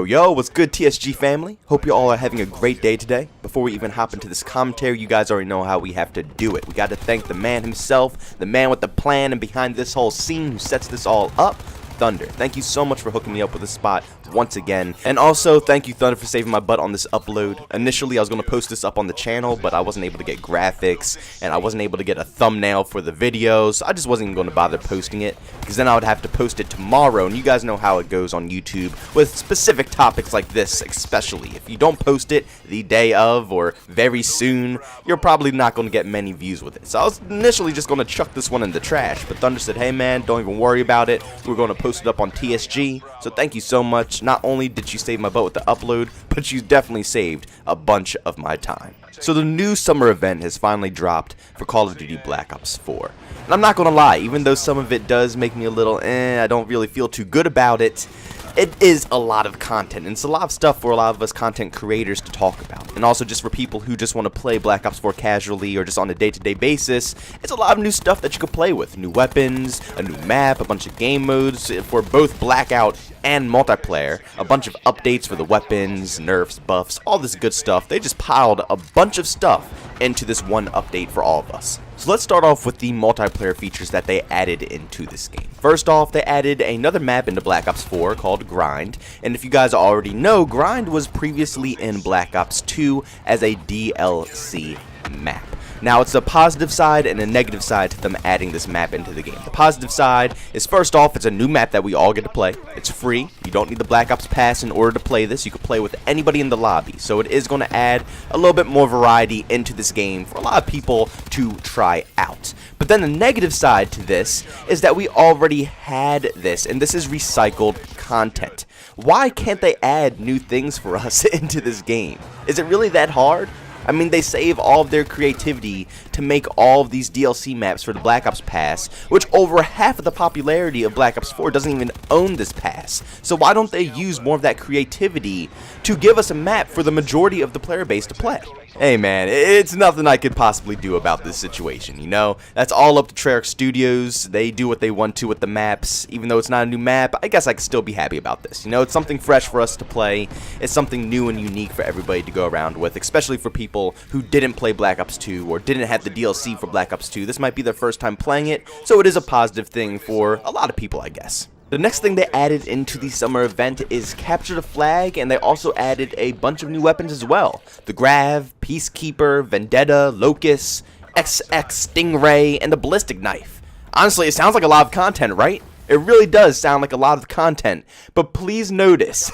Yo, what's good, TSG family? Hope you all are having a great day today. Before we even hop into this commentary, you guys already know how we have to do it. We got to thank the man himself, the man with the plan and behind this whole scene who sets this all up, Thunder. Thank you so much for hooking me up with this spot once again. And also, thank you, Thunder, for saving my butt on this upload. Initially, I was going to post this up on the channel, but I wasn't able to get graphics, and I wasn't able to get a thumbnail for the videos. I just wasn't even going to bother posting it, because then I would have to post it tomorrow, and you guys know how it goes on YouTube with specific topics like this, especially. If you don't post it the day of or very soon, you're probably not going to get many views with it. So I was initially just going to chuck this one in the trash, but Thunder said, hey man, don't even worry about it. We're going to post it up on TSG, so thank you so much. Not only did you save my butt with the upload, but you definitely saved a bunch of my time. So the new summer event has finally dropped for Call of Duty Black Ops 4. And I'm not gonna lie, even though some of it does make me a little I don't really feel too good about it, it is a lot of content, and it's a lot of stuff for a lot of us content creators to talk about. And also just for people who just want to play Black Ops 4 casually or just on a day-to-day basis, it's a lot of new stuff that you can play with. New weapons, a new map, a bunch of game modes for both Blackout and multiplayer, a bunch of updates for the weapons, nerfs, buffs, all this good stuff. They just piled a bunch of stuff into this one update for all of us. So let's start off with the multiplayer features that they added into this game. First off, they added another map into Black Ops 4 called Grind, and if you guys already know, Grind was previously in Black Ops 2 as a DLC map. Now, it's a positive side and a negative side to them adding this map into the game. The positive side is, first off, it's a new map that we all get to play. It's free. You don't need the Black Ops Pass in order to play this. You can play with anybody in the lobby. So it is going to add a little bit more variety into this game for a lot of people to try out. But then the negative side to this is that we already had this, and this is recycled content. Why can't they add new things for us into this game? Is it really that hard? I mean, they save all of their creativity to make all of these DLC maps for the Black Ops Pass, which over half of the popularity of Black Ops 4 doesn't even own this pass. So why don't they use more of that creativity to give us a map for the majority of the player base to play? Hey man, it's nothing I could possibly do about this situation, you know? That's all up to Treyarch Studios. They do what they want to with the maps. Even though it's not a new map, I guess I could still be happy about this. You know, it's something fresh for us to play. It's something new and unique for everybody to go around with, especially for people who didn't play Black Ops 2 or didn't have the DLC for Black Ops 2. This might be their first time playing it, so it is a positive thing for a lot of people, I guess. The next thing they added into the summer event is Capture the Flag, and they also added a bunch of new weapons as well. The Grav, Peacekeeper, Vendetta, Locus, XX, Stingray, and the Ballistic knife. Honestly, it sounds like a lot of content, right? It really does sound like a lot of content, but please notice,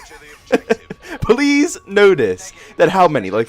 please notice that how many, like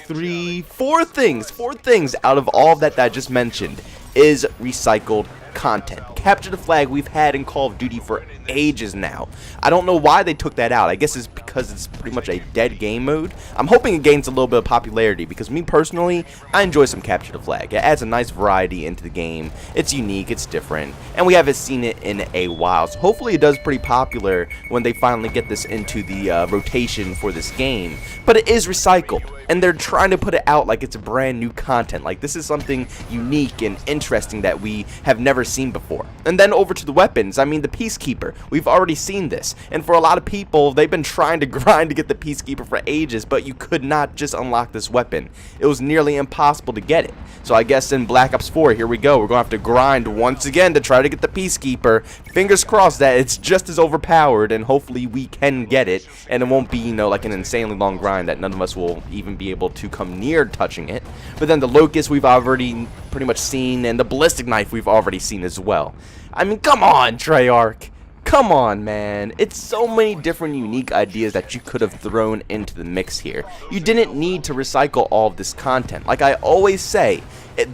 four things out of all that I just mentioned is recycled content. Capture the Flag we've had in Call of Duty for ages now. I don't know why they took that out. I guess it's because it's pretty much a dead game mode. I'm hoping it gains a little bit of popularity because me personally, I enjoy some Capture the Flag. It adds a nice variety into the game. It's unique, it's different, and we haven't seen it in a while. So hopefully it does pretty popular when they finally get this into the rotation for this game. But it is recycled, and they're trying to put it out like it's brand new content. Like this is something unique and interesting that we have never seen before. And then over to the weapons, I mean the Peacekeeper. We've already seen this, and for a lot of people, they've been trying to grind to get the Peacekeeper for ages, but you could not just unlock this weapon. It was nearly impossible to get it. So I guess in Black Ops 4, here we go. We're going to have to grind once again to try to get the Peacekeeper. Fingers crossed that it's just as overpowered, and hopefully we can get it, and it won't be, you know, like an insanely long grind that none of us will even be able to come near touching it. But then the Locus we've already pretty much seen, and the Ballistic knife we've already seen as well. I mean, come on, Treyarch. Come on, man. It's so many different unique ideas that you could have thrown into the mix here. You didn't need to recycle all of this content. Like I always say,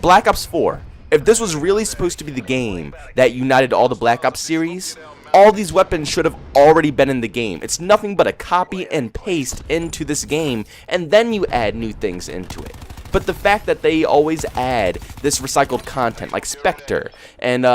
Black Ops 4, if this was really supposed to be the game that united all the Black Ops series, all these weapons should have already been in the game. It's nothing but a copy and paste into this game, and then you add new things into it. But the fact that they always add this recycled content like Spectre and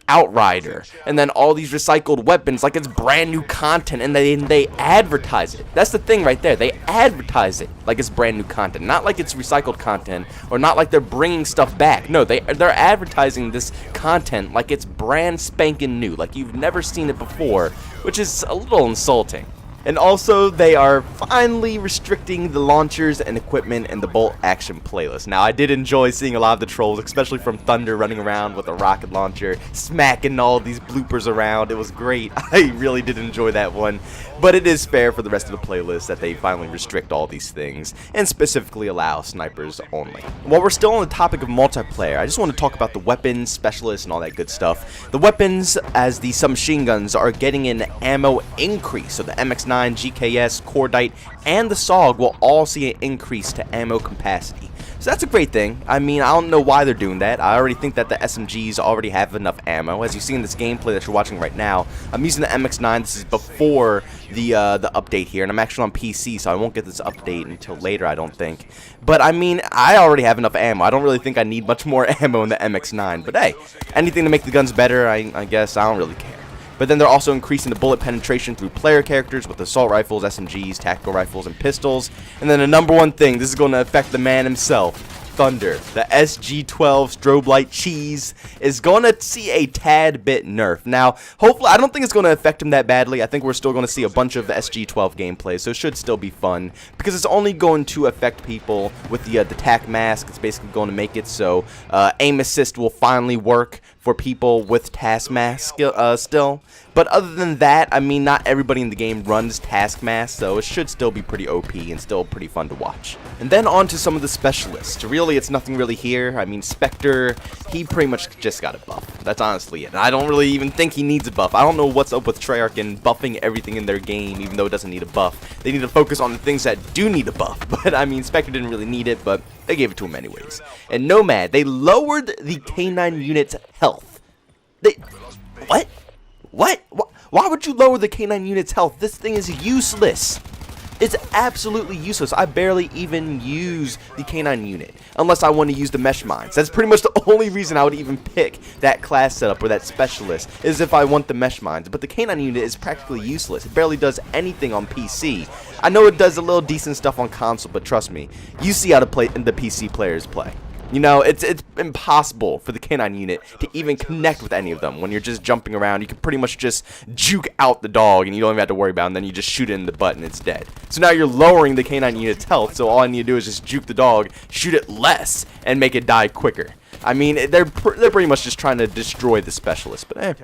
Outrider, and then all these recycled weapons like it's brand new content, and they advertise it. That's the thing right there. They advertise it like it's brand new content, not like it's recycled content, or not like they're bringing stuff back. No, they're advertising this content like it's brand spanking new, like you've never seen it before, which is a little insulting. And also, they are finally restricting the launchers and equipment in the bolt action playlist. Now, I did enjoy seeing a lot of the trolls, especially from Thunder running around with a rocket launcher, smacking all these bloopers around. It was great. I really did enjoy that one. But it is fair for the rest of the playlist that they finally restrict all these things, and specifically allow snipers only. While we're still on the topic of multiplayer, I just want to talk about the weapons, specialists, and all that good stuff. The weapons, as the submachine guns, are getting an ammo increase, so the MX-9, GKS, Cordite, and the SOG will all see an increase to ammo capacity. So that's a great thing. I mean, I don't know why they're doing that. I already think that the SMGs already have enough ammo. As you see in this gameplay that you're watching right now, I'm using the MX-9. This is before the update here, and I'm actually on PC, so I won't get this update until later, I don't think. But I mean, I already have enough ammo. I don't really think I need much more ammo in the MX-9. But hey, anything to make the guns better, I guess I don't really care. But then they're also increasing the bullet penetration through player characters with assault rifles, SMGs, tactical rifles, and pistols. And then the number one thing, this is going to affect the man himself, Thunder. The SG-12 strobe light cheese is going to see a tad bit nerf. Now, hopefully, I don't think it's going to affect him that badly. I think we're still going to see a bunch of SG-12 gameplay, so it should still be fun. Because it's only going to affect people with the tac mask. It's basically going to make it so aim assist will finally work for people with task mask still. But other than that, I mean, not everybody in the game runs task mask, so it should still be pretty OP and still pretty fun to watch. And then on to some of the specialists. Really, it's nothing really here. I mean, Spectre, he pretty much just got a buff. That's honestly it. And I don't really even think he needs a buff. I don't know what's up with Treyarch and buffing everything in their game, even though it doesn't need a buff. They need to focus on the things that do need a buff. But I mean, Spectre didn't really need it, but they gave it to him anyways. And Nomad, they lowered the K9 unit's health. What? Why would you lower the K9 unit's health? This thing is useless. It's absolutely useless. I barely even use the K9 unit unless I want to use the mesh mines. That's pretty much the only reason I would even pick that class setup or that specialist is if I want the mesh mines. But the K9 unit is practically useless. It barely does anything on PC. I know it does a little decent stuff on console, but trust me, you see how the PC players play. You know, it's impossible for the K9 unit to even connect with any of them. When you're just jumping around, you can pretty much just juke out the dog and you don't even have to worry about it, and then you just shoot it in the butt and it's dead. So now you're lowering the K9 unit's health, so all I need to do is just juke the dog, shoot it less, and make it die quicker. I mean, they're pretty much just trying to destroy the specialist, but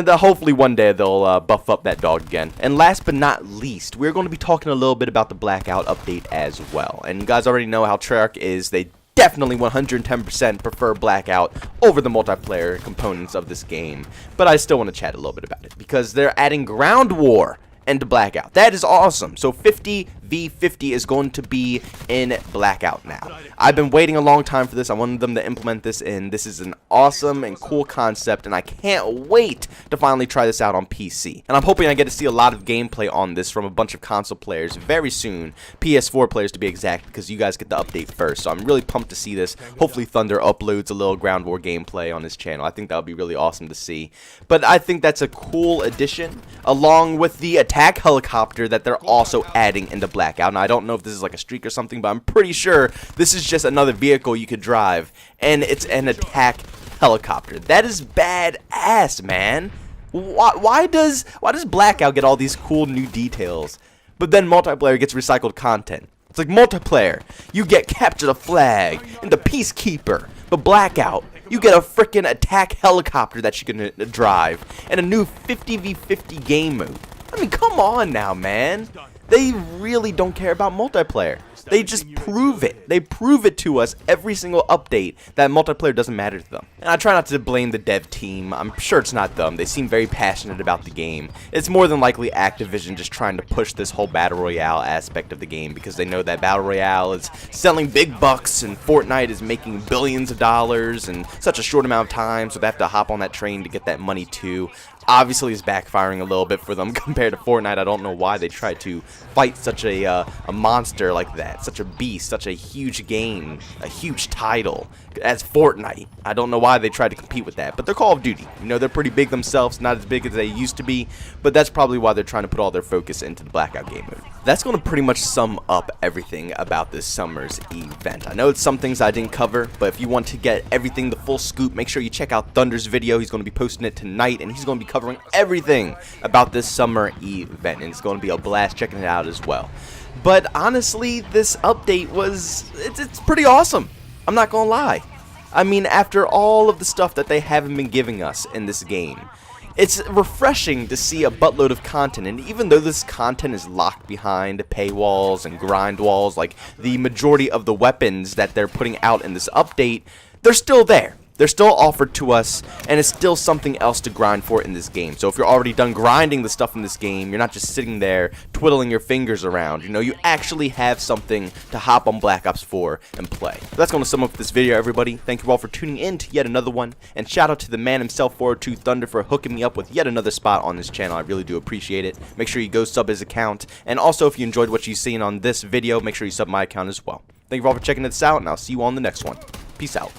hopefully one day they'll buff up that dog again. And last but not least, we're going to be talking a little bit about the Blackout update as well. And you guys already know how Treyarch is. They definitely 110% prefer Blackout over the multiplayer components of this game. But I still want to chat a little bit about it because they're adding Ground War into Blackout. That is awesome. So 50v50 is going to be in Blackout now. I've been waiting a long time for this. I wanted them to implement this in. This is an awesome and cool concept, and I can't wait to finally try this out on PC. And I'm hoping I get to see a lot of gameplay on this from a bunch of console players very soon. PS4 players to be exact, because you guys get the update first. So I'm really pumped to see this. Hopefully Thunder uploads a little Ground War gameplay on his channel. I think that would be really awesome to see. But I think that's a cool addition, along with the attack helicopter that they're also adding into Blackout. Now, I don't know if this is like a streak or something, but I'm pretty sure this is just another vehicle you could drive, and it's an attack helicopter. That is badass, man. Why does Blackout get all these cool new details, but then multiplayer gets recycled content? It's like multiplayer, you get capture the flag and the Peacekeeper, but Blackout, you get a freaking attack helicopter that you can drive, and a new 50v50 game mode. I mean, come on now, man. They really don't care about multiplayer. They just prove it. They prove it to us every single update that multiplayer doesn't matter to them. And I try not to blame the dev team. I'm sure it's not them. They seem very passionate about the game. It's more than likely Activision just trying to push this whole Battle Royale aspect of the game because they know that Battle Royale is selling big bucks and Fortnite is making billions of dollars in such a short amount of time, so they have to hop on that train to get that money too. Obviously, it's backfiring a little bit for them compared to Fortnite. I don't know why they tried to fight such a monster like that, such a beast, such a huge game, a huge title as Fortnite. I don't know why they tried to compete with that, but they're Call of Duty. You know, they're pretty big themselves, not as big as they used to be, but that's probably why they're trying to put all their focus into the Blackout game mode. That's going to pretty much sum up everything about this summer's event. I know it's some things I didn't cover, but if you want to get everything, the full scoop, make sure you check out Thunder's video. He's going to be posting it tonight, and he's going to be covering everything about this summer event, and it's going to be a blast checking it out as well. But honestly, this update it's pretty awesome. I'm not gonna lie. I mean, after all of the stuff that they haven't been giving us in this game, it's refreshing to see a buttload of content, and even though this content is locked behind paywalls and grind walls, like the majority of the weapons that they're putting out in this update, they're still there. They're still offered to us, and it's still something else to grind for in this game. So if you're already done grinding the stuff in this game, you're not just sitting there twiddling your fingers around. You know, you actually have something to hop on Black Ops 4 and play. So that's going to sum up this video, everybody. Thank you all for tuning in to yet another one. And shout out to the man himself, 402 Thunder, for hooking me up with yet another spot on this channel. I really do appreciate it. Make sure you go sub his account. And also, if you enjoyed what you've seen on this video, make sure you sub my account as well. Thank you all for checking this out, and I'll see you on the next one. Peace out.